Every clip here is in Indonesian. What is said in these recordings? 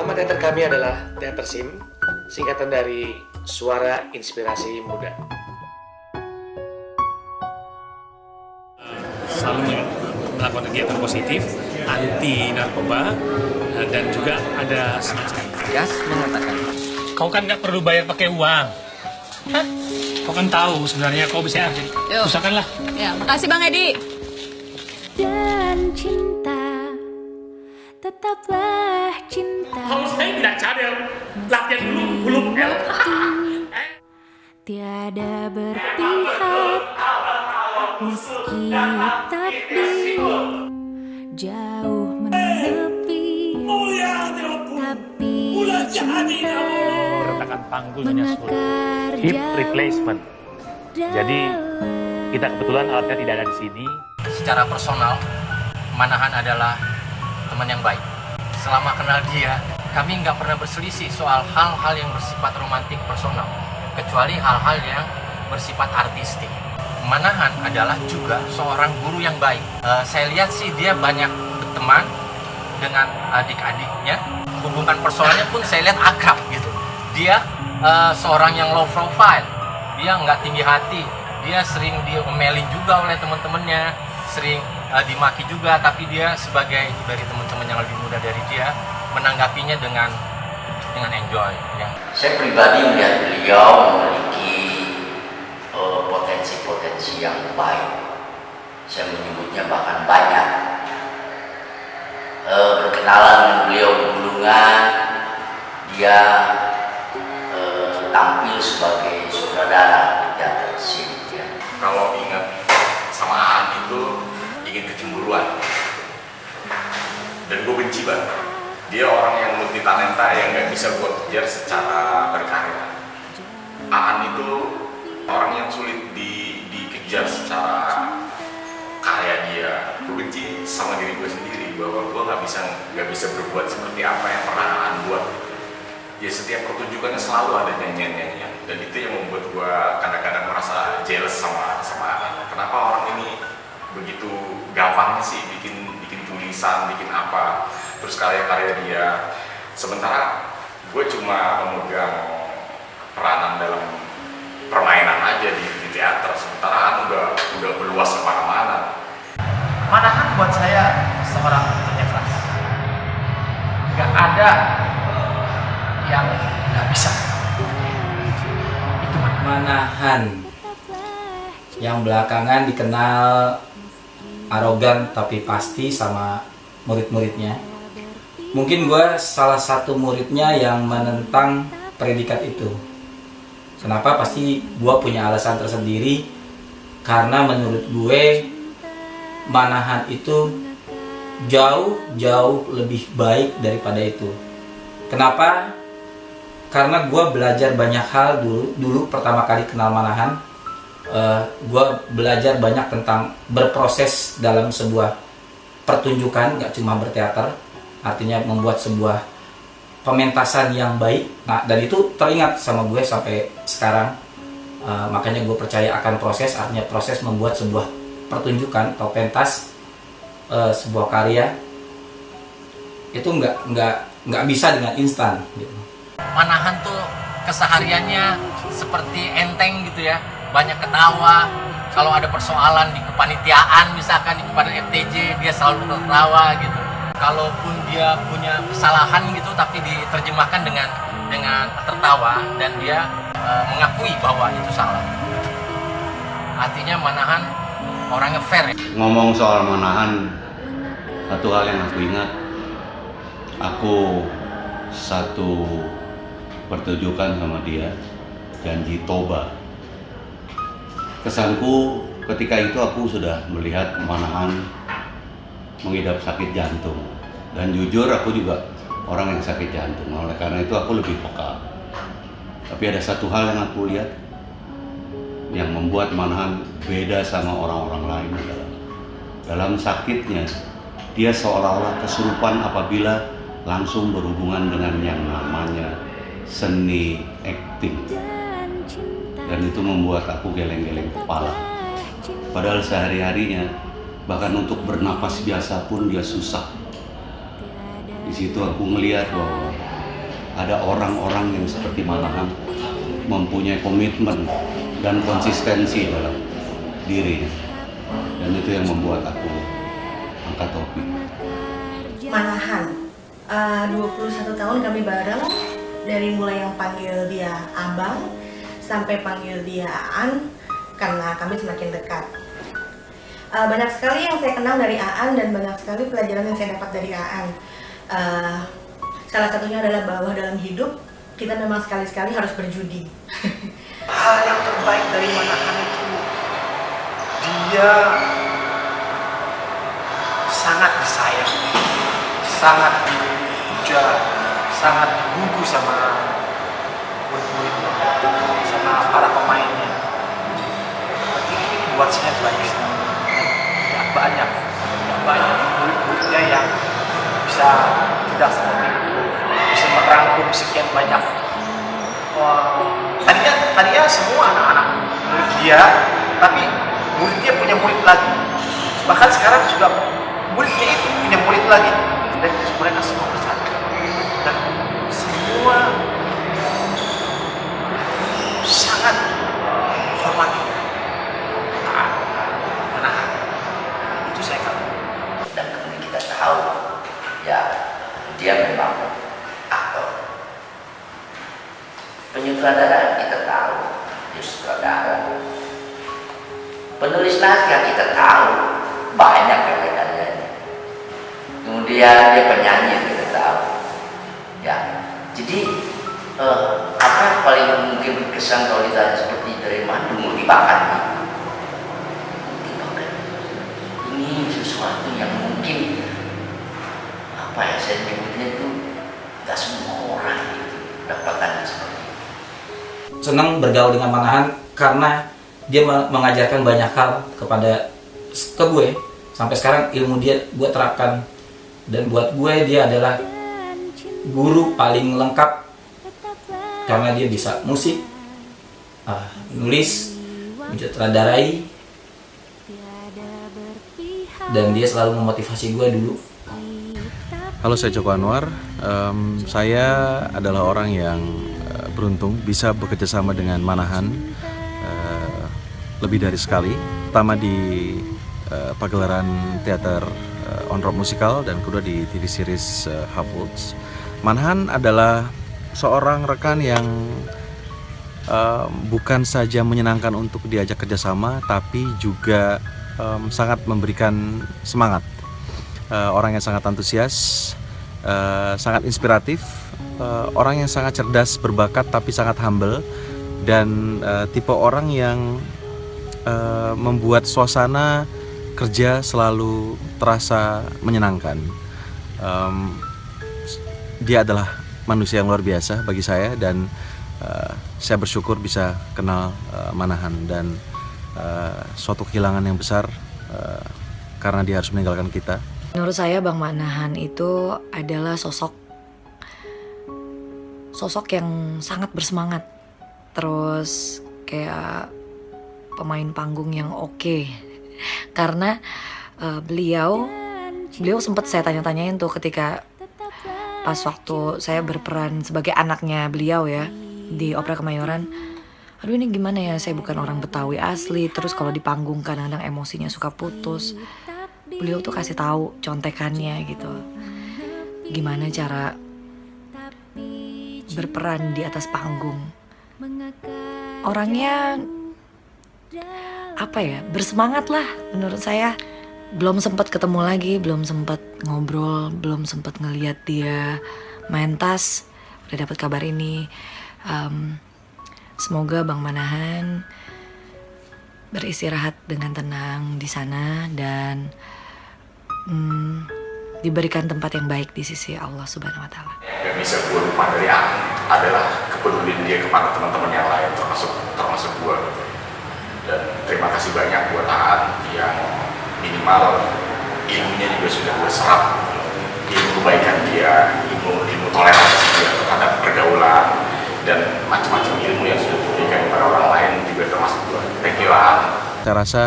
Nama teater kami adalah Teater SIM, singkatan dari Suara Inspirasi Muda. Selalu melakukan kegiatan positif, anti narkoba, dan juga ada semacam. Gas mengatakan, Kau kan nggak perlu bayar pakai uang. Hah? Kau kan tahu sebenarnya kau bisa usahakanlah. Ya, makasih Bang Edi. Dan cinta, tetaplah cinta. Kalau saya tidak cadel, latihan dulu belum L. Tiada berpihak, meski takdir jauh menepi, tapi cinta Retakan panggungnya sulit. mengakar Hip jauh replacement. Jadi kita kebetulan alatnya tidak ada di sini. secara personal, Manahan adalah teman yang baik. Selama kenal dia, kami nggak pernah berselisih soal hal-hal yang bersifat romantik personal, kecuali hal-hal yang bersifat artistik. Manahan adalah juga seorang guru yang baik. Saya lihat sih dia banyak berteman dengan adik-adiknya. Hubungan personalnya pun saya lihat akrab gitu. Dia seorang yang low profile. Dia nggak tinggi hati. Dia sering diomelin juga oleh teman-temannya, sering dimaki juga. Tapi dia sebagai dari teman-teman yang lebih muda dari dia menanggapinya dengan enjoy. Ya. Saya pribadi melihat beliau memiliki potensi-potensi yang baik. Saya menyebutnya bahkan banyak. Berkenalan dengan beliau di Bulungan, dia tampil sebagai sutradara di teater SIM. Ya. Kalau ingat sama Aan itu ingin kecemburuan, dan gue benci banget. Dia orang yang multi talenta yang nggak bisa gue kejar secara berkarya. Aan itu orang yang sulit dikejar secara karya dia. Gue benci sama diri gue sendiri bahwa gue nggak bisa berbuat seperti apa yang pernah Aan buat. Ya setiap pertunjukannya selalu ada nyanyian-nyanyian, dan itu yang membuat gue kadang-kadang merasa jealous sama Aan. Kenapa orang ini begitu gampangnya sih bikin tulisan, bikin apa, terus karya-karya dia, sementara gue cuma memegang peranan dalam permainan aja di teater, sementara Aan udah berluas kemana-mana. Manahan buat saya seorang pekerja keras. Gak ada yang nggak bisa. Itu Manahan yang belakangan dikenal arogan tapi pasti sama murid-muridnya. Mungkin gue salah satu muridnya yang menentang predikat itu. Kenapa? Pasti gue punya alasan tersendiri. Karena menurut gue Manahan itu jauh lebih baik daripada itu. Kenapa? Karena gue belajar banyak hal dulu pertama kali kenal Manahan. Gue belajar banyak tentang berproses dalam sebuah pertunjukan, gak cuma berteater. Artinya membuat sebuah pementasan yang baik. Nah, dan itu teringat sama gue sampai sekarang. Makanya gue percaya akan proses. Artinya proses membuat sebuah pertunjukan atau pentas, sebuah karya itu nggak bisa dengan instan gitu. Manahan tuh kesehariannya seperti enteng gitu ya, banyak ketawa. Kalau ada persoalan di kepanitiaan, misalkan di kepanitiaan FTJ, dia selalu tertawa gitu. Kalaupun dia punya kesalahan gitu, tapi diterjemahkan dengan tertawa, dan dia mengakui bahwa itu salah. Artinya Manahan orangnya fair ya. Ngomong soal Manahan, satu hal yang aku ingat, aku satu pertunjukan sama dia, janji Toba. Kesanku ketika itu aku sudah melihat Manahan mengidap sakit jantung, dan jujur aku juga orang yang sakit jantung, oleh karena itu aku lebih peka. Tapi ada satu hal yang aku lihat yang membuat Manahan beda sama orang-orang lain adalah dalam sakitnya dia seolah-olah kesurupan apabila langsung berhubungan dengan yang namanya seni acting, dan itu membuat aku geleng-geleng kepala. Padahal sehari-harinya bahkan untuk bernapas biasa pun dia susah. Di situ aku melihat bahwa ada orang-orang yang seperti Manahan mempunyai komitmen dan konsistensi dalam diri, dan itu yang membuat aku angkat topi. Manahan, 21 tahun kami bareng, dari mulai yang panggil dia abang sampai panggil dia Aan, karena kami semakin dekat. Banyak sekali yang saya kenal dari Aan dan banyak sekali pelajaran yang saya dapat dari Aan. Salah satunya adalah bahwa dalam hidup kita memang sekali-sekali harus berjudi. Hal yang terbaik dari Manahan itu, dia sangat disayang, sangat dipuja, sangat digugu sama murid-muridnya, sama para pemainnya. Berarti buat saya baik sekali. Tidak banyak murid-muridnya yang bisa tidak seperti itu, bisa merangkum sekian banyak. Tadinya semua anak-anak murid dia, tapi murid dia punya murid lagi. Bahkan sekarang juga muridnya itu punya murid lagi, dan mereka semua bersatu dan semua sangat hormati Manahan. Itu saya katakan. Dan kemudian kita tahu ya dia memang aktor. Penyutradara kita tahu dia sutradara. Penulis naskah kita tahu banyak karya-karyanya. Kemudian dia penyanyi kita tahu. Ya, jadi apa paling mungkin berkesan kalau ditanya seperti dari mana multibakat? Ini sesuatu yang mungkin apa ya saya nyebutnya itu tidak semua orang itu dapatkan seperti itu. Senang bergaul dengan Manahan karena dia mengajarkan banyak hal ke gue. Sampai sekarang ilmu dia gue terapkan, dan buat gue dia adalah guru paling lengkap karena dia bisa musik, nulis, mensutradarai, dan dia selalu memotivasi gue dulu. Halo, saya Joko Anwar. Saya adalah orang yang beruntung bisa bekerja sama dengan Manahan lebih dari sekali. Pertama di pagelaran teater on rock musikal, dan kedua di TV series Half Woods. Manahan adalah seorang rekan yang bukan saja menyenangkan untuk diajak kerjasama, tapi juga sangat memberikan semangat. Orang yang sangat antusias, sangat inspiratif, orang yang sangat cerdas, berbakat, tapi sangat humble, dan tipe orang yang membuat suasana kerja selalu terasa menyenangkan. Dia adalah manusia yang luar biasa bagi saya, dan saya bersyukur bisa kenal Manahan, dan suatu kehilangan yang besar karena dia harus meninggalkan kita. Menurut saya Bang Manahan itu adalah sosok yang sangat bersemangat, terus kayak pemain panggung yang oke. Karena beliau sempat saya tanya-tanyain tuh ketika pas waktu saya berperan sebagai anaknya beliau ya di Opera Kemayoran. Aduh, ini gimana ya, saya bukan orang Betawi asli, terus kalau di panggung kadang-kadang emosinya suka putus. Beliau tuh kasih tahu contekannya gitu, gimana cara berperan di atas panggung. Orangnya apa ya, bersemangat lah menurut saya. Belum sempat ketemu lagi, belum sempat ngobrol, belum sempat ngelihat dia main tas. Udah dapat kabar ini. Semoga Bang Manahan beristirahat dengan tenang di sana, dan diberikan tempat yang baik di sisi Allah Subhanahu wa Ta'ala. Yang bisa gue lupa dari Aan adalah kepedulian dia kepada teman-teman yang lain, termasuk gue. Dan terima kasih banyak buat Aan yang minimal ilmunya juga sudah gue serap, ilmu kebaikan dia, ilmu toleransi dia terhadap pergaulan, dan macam-macam ilmu yang sudah diberikan kepada orang lain juga termasuk gue. Thank you, Aan. Saya rasa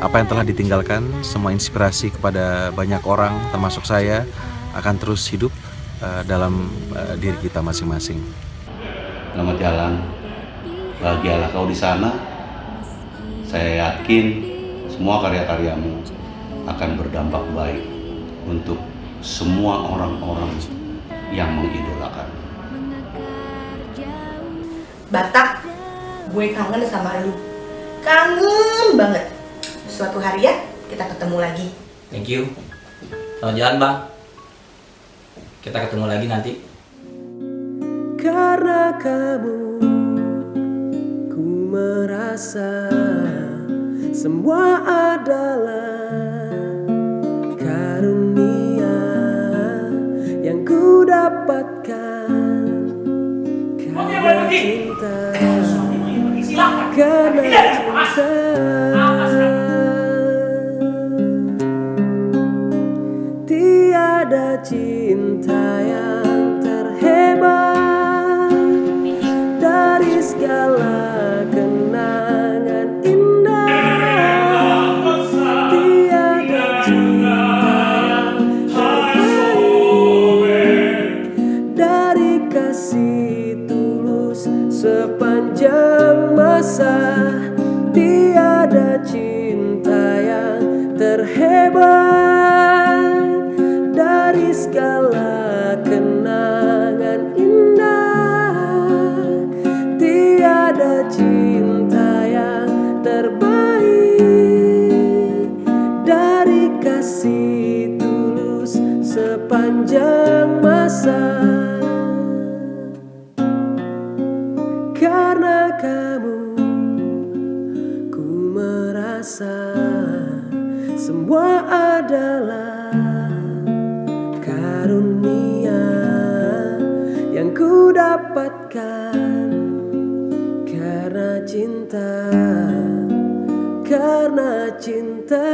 apa yang telah ditinggalkan, semua inspirasi kepada banyak orang termasuk saya, akan terus hidup dalam diri kita masing-masing. Selamat jalan, bahagialah kau di sana. Saya yakin semua karya-karyamu akan berdampak baik untuk semua orang-orang yang mengidolakan. Batak, gue kangen sama lu. Kangen banget. Suatu hari ya, kita ketemu lagi. Thank you. Selamat jalan bang. Kita ketemu lagi nanti. Karena kamu, ku merasa semua adalah karunia yang ku dapatkan karena cinta, karena cinta. Tiada cinta yang terhebat dari segala kenangan indah. Tiada cinta yang terbaik dari kasih tulus sepanjang masa. Tiada cinta yang terhebat dari segala kenangan indah. Tiada cinta yang terbaik dari kasih tulus sepanjang masa. Karena kamu, ku merasa semua adalah karunia yang ku dapatkan karena cinta, karena cinta.